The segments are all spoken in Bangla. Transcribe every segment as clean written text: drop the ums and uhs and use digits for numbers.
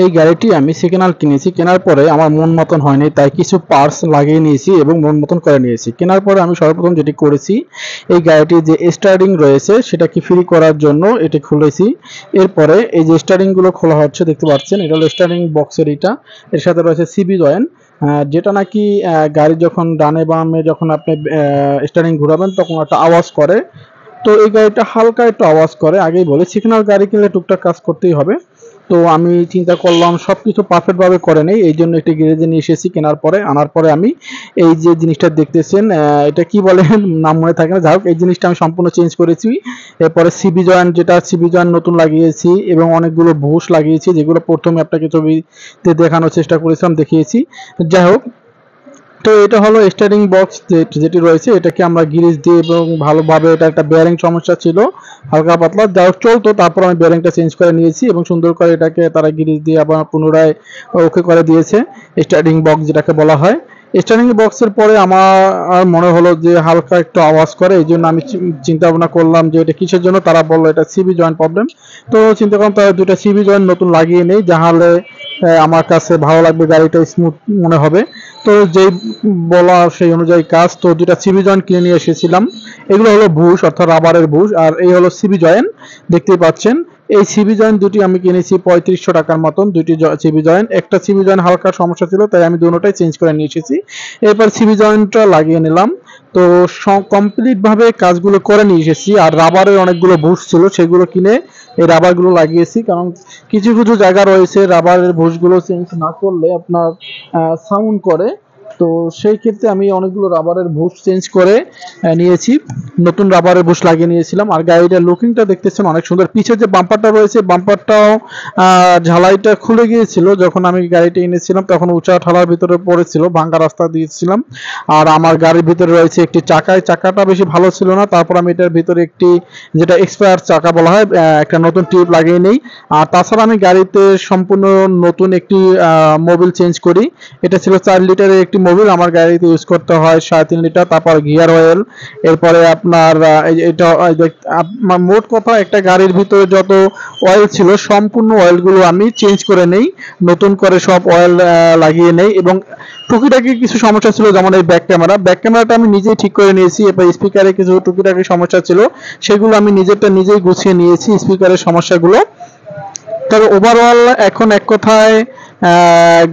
এই গাড়িটি আমি সেকেন্ড হ্যান্ড কিনেছি। কেনার পরে আমার মন মতন হয়নি, তাই কিছু পার্টস লাগিয়ে নিয়েছি এবং মন মতন করে নিয়েছি। কেনার পরে আমি সর্বপ্রথম যেটি করেছি, এই গাড়িটির যে স্টার্টিং রয়েছে সেটাকে ফ্রি করার জন্য এটি খুলেছি। এরপরে এই যে স্টার্টিং গুলো খোলা হচ্ছে, দেখতে পাচ্ছেন এটা হলো স্টার্টিং বক্সের। এটা এর সাথে রয়েছে সিবি জয়েন্ট, যেটা নাকি গাড়ি যখন ডানে বামে যখন আপনি স্টার্টিং ঘোরাবেন তখন একটা আওয়াজ করে। তো এই গাড়িটা হালকা একটু আওয়াজ করে, আগেই বলে সিগন্যাল গাড়ি কিনলে টুকটাক কাজ করতেই হবে। তো আমি চিন্তা করলাম সবকিছু পারফেক্ট ভাবে করে নেই, এই জন্য একটি গ্যারেজে নিয়ে এসেছি। কেনার পরে আনার পরে আমি এই যে জিনিসটা দেখতেছেন, এটা কি বলে নাম মনে থাকে না, যাই হোক এই জিনিসটা আমি সম্পূর্ণ চেঞ্জ করেছি। এরপরে সিবি জয়েন্ট, যেটা সিবি জয়েন্ট নতুন লাগিয়েছি এবং অনেকগুলো বুশ লাগিয়েছি, যেগুলো প্রথমে আপনাকে ছবিতে দেখানোর চেষ্টা করেছিলাম, দেখিয়েছি। যাই হোক, তো এটা হলো স্টার্টিং বক্স যেটি রয়েছে, এটাকে আমরা গিরিজ দিয়ে এবং ভালোভাবে, এটা একটা বেয়ারিং সমস্যা ছিল হালকা পাতলা, যা হোক চলতো, তারপর আমি বেয়ারিংটা চেঞ্জ করে নিয়েছি এবং সুন্দর করে এটাকে তারা গিরিজ দিয়ে আবার পুনরায় ওকে করে দিয়েছে, স্টার্টিং বক্স যেটাকে বলা হয়। স্টার্টিং বক্সের পরে আমার মনে হলো যে হালকা একটু আওয়াজ করে, এই জন্য আমি চিন্তা ভাবনা করলাম যে এটা কিসের জন্য। তারা বললো এটা সিবি জয়েন্ট প্রবলেম। তো চিন্তা করলাম তাহলে দুটো সিবি জয়েন্ট নতুন লাগিয়ে নেই, যাহলে আমার কাছে ভালো লাগবে, গাড়িটা স্মুথ মনে হবে। তো যেই বলা সেই অনুযায়ী কাজ। তো দুটা সিবি জয়েন্ট কিনে নিয়ে এসেছিলাম। এগুলো হলো বুশ, অর্থাৎ রাবারের বুশ, আর এই হলো সিবি জয়েন্ট, দেখতেই পাচ্ছেন। এই সিবি জয়েন্ট দুটি আমি কিনেছি 3500 টাকার মতন, দুইটি সিবি জয়েন্ট। একটা সিবি জয়েন্ট হালকা সমস্যা ছিল, তাই আমি দুটোটাই চেঞ্জ করে নিয়ে এসেছি। এরপর সিবি জয়েন্টটা লাগিয়ে নিলাম। তো কমপ্লিট ভাবে কাজগুলো করে নিয়ে এসেছি। আর রাবারের অনেকগুলো বুশ ছিল, সেগুলো কিনে এই রাবারগুলো লাগিয়েছি, কারণ কিছু কিছু জায়গা রয়েছে রাবারের বুশগুলো চেঞ্জ না করলে আপনার সাউন্ড করে। তো সেই ক্ষেত্রে আমি অনেকগুলো রাবারের বুশ চেঞ্জ করে নিয়েছি, নতুন রাবারের বুশ লাগিয়ে নিয়েছিলাম। আর গাড়িটার লুকিংটা দেখতেছেন অনেক সুন্দর। পিছের যে বাম্পারটা রয়েছে, বাম্পারটাও ঝালাইটা খুলে গিয়েছিল যখন আমি গাড়িটা এনেছিলাম, তখন উঁচা ঠালার ভিতরে পড়েছিল, ভাঙ্গা রাস্তা দিয়েছিলাম। আর আমার গাড়ির ভিতরে রয়েছে একটি চাকাটা বেশি ভালো ছিল না, তারপর আমি এটার ভিতরে একটি, যেটা এক্সপায়ার চাকা বলা হয়, একটা নতুন টিউব লাগিয়ে নেই। আর তাছাড়া আমি গাড়িতে সম্পূর্ণ নতুন একটি মোবিল চেঞ্জ করি। এটা ছিল 4 লিটারের একটি মোবিল, আমার গাড়িতে ইউজ করতে হয় 3.5 লিটার। তারপর গিয়ার অয়েল, এরপরে আপনার এটা মোট কথা একটা গাড়ির ভিতরে যত অয়েল ছিল সম্পূর্ণ অয়েলগুলো আমি চেঞ্জ করে নেই, নতুন করে সব অয়েল লাগিয়ে নেই। এবং টুকিটাকি কিছু সমস্যা ছিল, যেমন এই ব্যাক ক্যামেরাটা আমি নিজেই ঠিক করে নিয়েছি। এবার স্পিকারে কিছু টুকিটাকি সমস্যা ছিল, সেগুলো আমি নিজেই গুছিয়ে নিয়েছি, স্পিকারের সমস্যাগুলো। তবে ওভারঅল এখন এক কথায়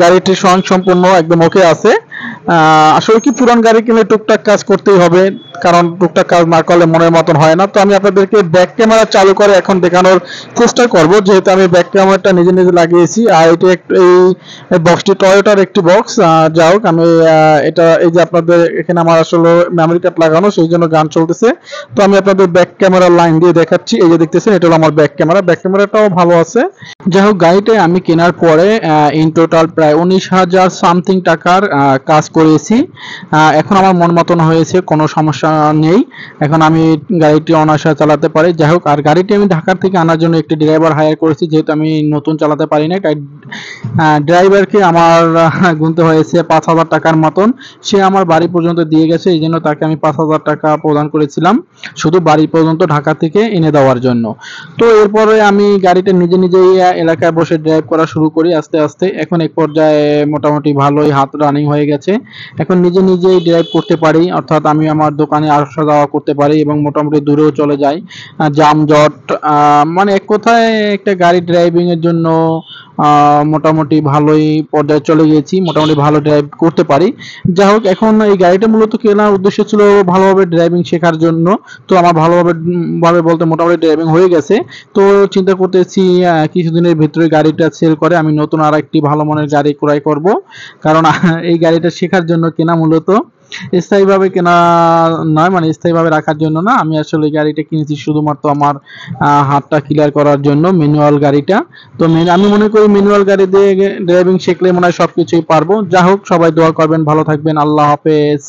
গাড়িটি সম্পূর্ণ একদম ওকে আছে। আসলে কি, পুরান গাড়ি কিনলে টুকটাক কাজ করতেই হবে, কারণ টুকটাক কাজ না করলে মনের মতন হয় না। তো আমি আপনাদেরকে ব্যাক ক্যামেরা চালু করে এখন দেখানোর চেষ্টা করব, যেহেতু আমি ব্যাক ক্যামেরাটা নিজে লাগিয়েছি। আর এটি এই বক্সটি টয়োটার একটি বক্স। যাই হোক, আমি এটা, এই যে আপনাদের এখানে আমার আসলে মেমোরি কার্ড লাগানো, সেই জন্য গান চলতেছে। তো আমি আপনাদের ব্যাক ক্যামেরার লাইন দিয়ে দেখাচ্ছি। এই যে দেখতেছেন, এটা হলো আমার ব্যাক ক্যামেরাটাও ভালো আছে। যাই হোক, গাড়িটা আমি কেনার পরে ইন টোটাল প্রায় 19,000 সামথিং টাকার কাজ করেছি। এখন আমার মন মতন হয়েছে, কোনো সমস্যা নেই, এখন আমি গাড়িটি অনায়াসে চালাতে পারি। যাই হোক, আর গাড়িটি আমি ঢাকার থেকে আনার জন্য একটি ড্রাইভার হায়ার করেছি, যেহেতু আমি নতুন চালাতে পারি না, তাই ড্রাইভারকে আমার গুনতে হয়েছে 5,000 টাকার মতন। সে আমার বাড়ি পর্যন্ত দিয়ে গেছে, এই জন্য তাকে আমি 5,000 টাকা প্রদান করেছিলাম শুধু বাড়ি পর্যন্ত ঢাকা থেকে এনে দেওয়ার জন্য। তো এরপরে আমি গাড়িটা নিজেই এলাকায় বসে ড্রাইভ করা শুরু করি আস্তে আস্তে। এখন এক পর্যায়ে মোটামুটি ভালোই হাত রানিং হয়ে গেছে, এখন নিজেই ড্রাইভ করতে পারি, অর্থাৎ আমি আমার দোকানে আসা যাওয়া করতে পারি এবং মোটামুটি দূরেও চলে যাই। যানজট, মানে এক কথায় একটা গাড়ি ড্রাইভিং এর জন্য মোটামুটি ভালোই পর্যায়ে চলে গেছি, মোটামুটি ভালো ড্রাইভ করতে পারি। যাই হোক, এখন এই গাড়িটা মূলত কেনার উদ্দেশ্য ছিল ভালোভাবে ড্রাইভিং শেখার জন্য। তো আমার ভালোভাবে বলতে মোটামুটি ড্রাইভিং হয়ে গেছে। তো চিন্তা করতেছি কিছুদিনের ভিতরে গাড়িটা সেল করে আমি নতুন আর একটি ভালো মানের গাড়ি ক্রয় করব, কারণ এই গাড়িটা শেখার জন্য কেনা, মূলত স্থায়ীভাবে কেনা নয়, মানে স্থায়ীভাবে রাখার জন্য না। আমি আসলে গাড়িটা কিনেছি শুধুমাত্র আমার হাতটা ক্লিয়ার করার জন্য, ম্যানুয়াল গাড়িটা। তো আমি মনে করি ম্যানুয়াল গাড়ি দিয়ে ড্রাইভিং শিখলে মনে হয় সবকিছুই পারবো। যা হোক, সবাই দোয়া করবেন, ভালো থাকবেন, আল্লাহ হাফেজ।